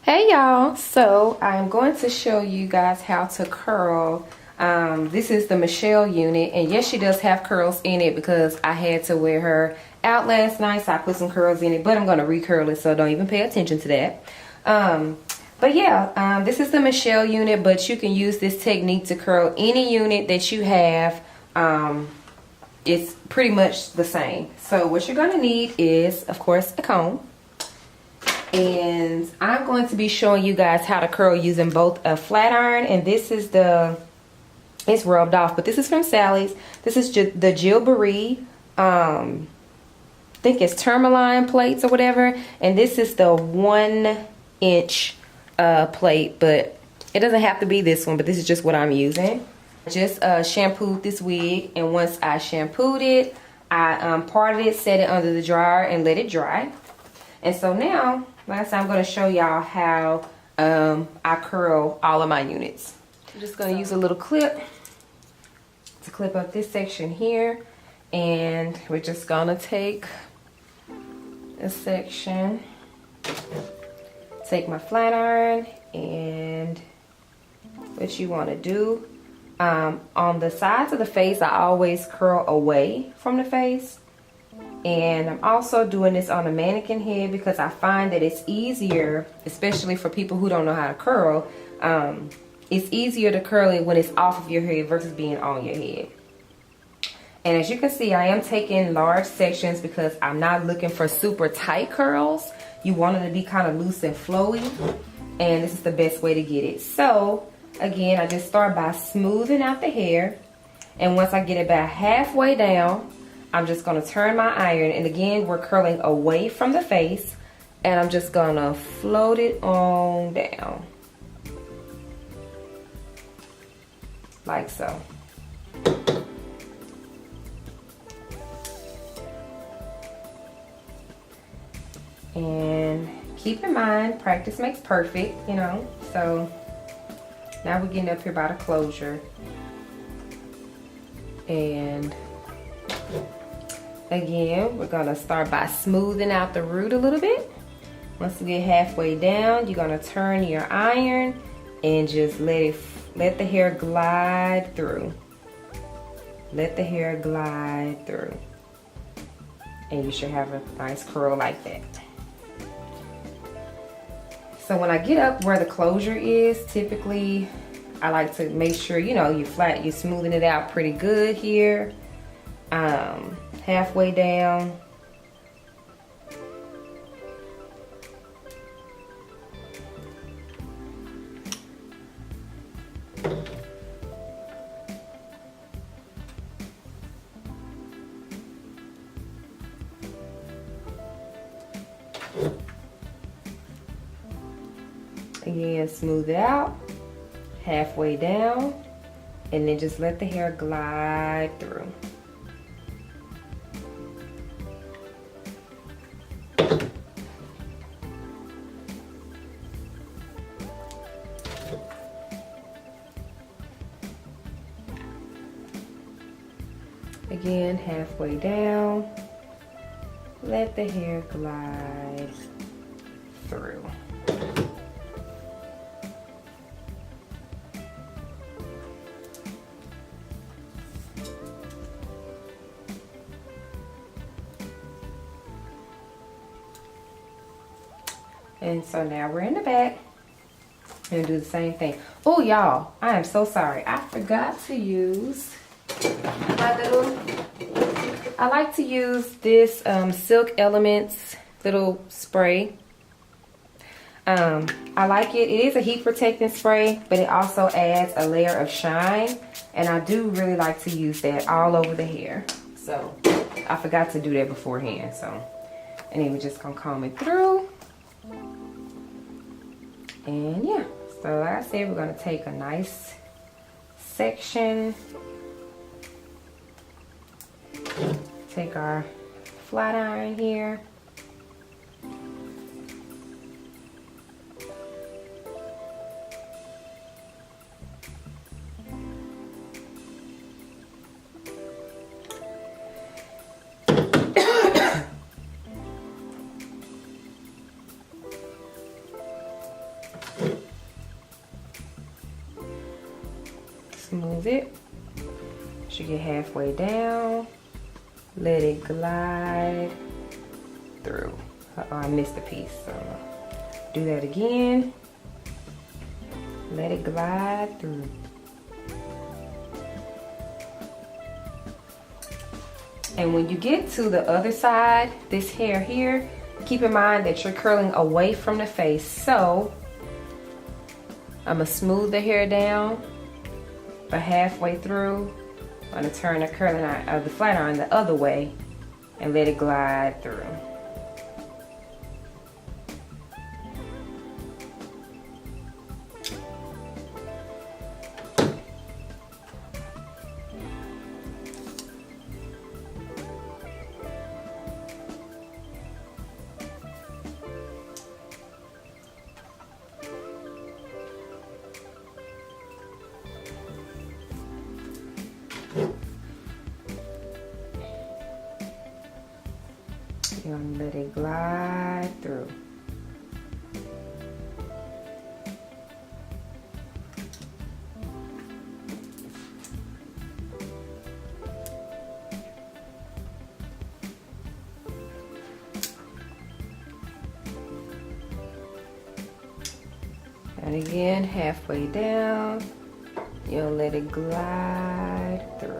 Hey y'all, so I'm going to show you guys how to curl. This is the Michelle unit, and yes, she does have curls in it because I had to wear her out last night, so I put some curls in it, but I'm going to recurl it, so don't even pay attention to that. But yeah, this is the Michelle unit, but you can use this technique to curl any unit that you have. It's pretty much the same. So what you're going to need is, of course, a comb. And I'm going to be showing you guys how to curl using both a flat iron, and this is it's rubbed off, but this is from Sally's. This is the Jill Barrie, I think it's tourmaline plates or whatever, and this is the 1-inch plate, but it doesn't have to be this one, but this is just what I'm using. Just shampooed this wig, and once I shampooed it, I parted it, set it under the dryer, and let it dry. And so now, last time I'm going to show y'all how I curl all of my units. I'm just going to use a little clip to clip up this section here. And we're just going to take a section, take my flat iron, and what you want to do, on the sides of the face, I always curl away from the face. And I'm also doing this on a mannequin head because I find that it's easier, especially for people who don't know how to curl. It's easier to curl it when it's off of your head versus being on your head. And as you can see, I am taking large sections because I'm not looking for super tight curls. You want it to be kind of loose and flowy, and this is the best way to get it. So again, I just start by smoothing out the hair, and once I get it about halfway down, I'm just going to turn my iron, and again, we're curling away from the face, and I'm just going to float it on down. Like so. And keep in mind, practice makes perfect, you know. So now we're getting up here by the closure. And again, we're gonna start by smoothing out the root a little bit. Once we get halfway down, you're gonna turn your iron and just let the hair glide through. Let the hair glide through. And you should have a nice curl like that. So when I get up where the closure is, typically I like to make sure, you know, you're smoothing it out pretty good here. Halfway down. Again, smooth it out, halfway down, and then just let the hair glide through. Again, halfway down, let the hair glide through. And so now we're in the back and do the same thing. Oh, y'all, I am so sorry. I forgot to use I like to use this Silk Elements little spray. I like it. It is a heat protecting spray, but it also adds a layer of shine. And I do really like to use that all over the hair. So I forgot to do that beforehand. So, and then we're just gonna comb it through. And yeah, so like I said, we're gonna take a nice section. Take our flat iron here. smooth it. Should get halfway down. Let it glide through. Uh-oh, I missed a piece, so do that again. Let it glide through. And when you get to the other side, this hair here, keep in mind that you're curling away from the face. So I'm gonna smooth the hair down for halfway through. I'm gonna turn the curling iron, the flat iron the other way and let it glide through. You're gonna let it glide through. And again, halfway down, you'll let it glide through.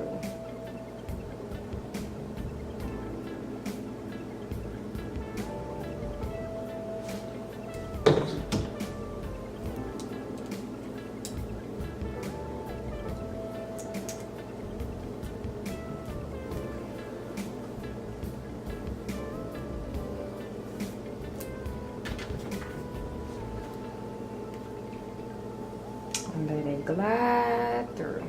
And let it glide through.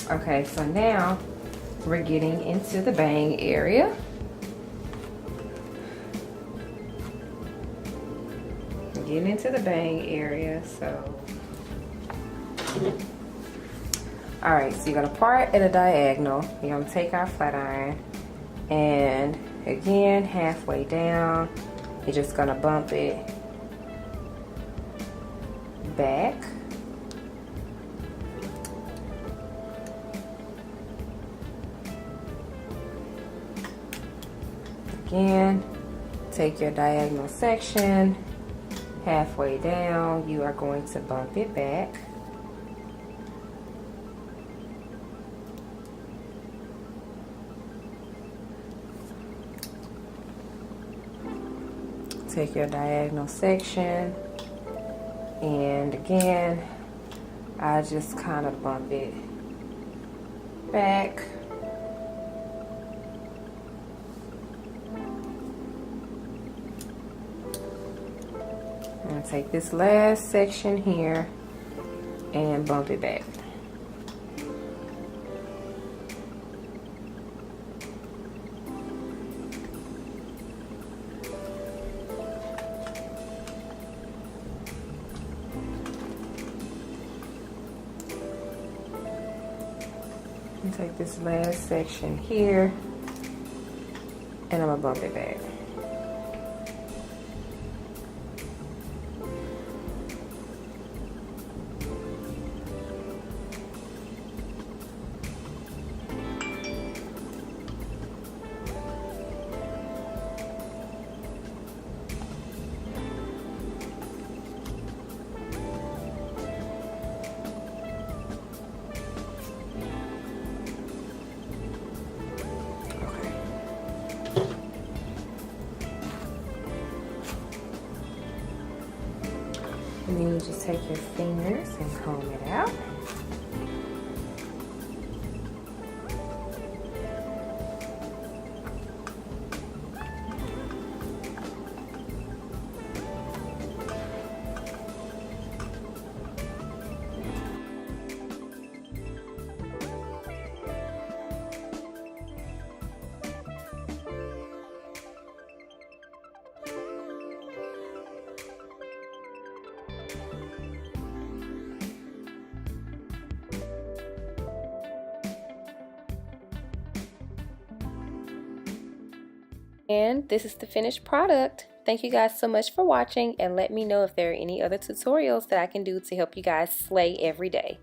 Okay, so now we're getting into the bang area. We're getting into the bang area, so. All right, so you're gonna part at a diagonal. You're gonna take our flat iron and again, halfway down, you're just gonna bump it back. Again, Take your diagonal section, halfway down, you are going to bump it back. Take your diagonal section, and again, I just kind of bump it back. And take this last section here and bump it back. And take this last section here and I'm gonna bump it back. And then you just take your fingers and comb it out. And this is the finished product. Thank you guys so much for watching, and let me know if there are any other tutorials that I can do to help you guys slay every day.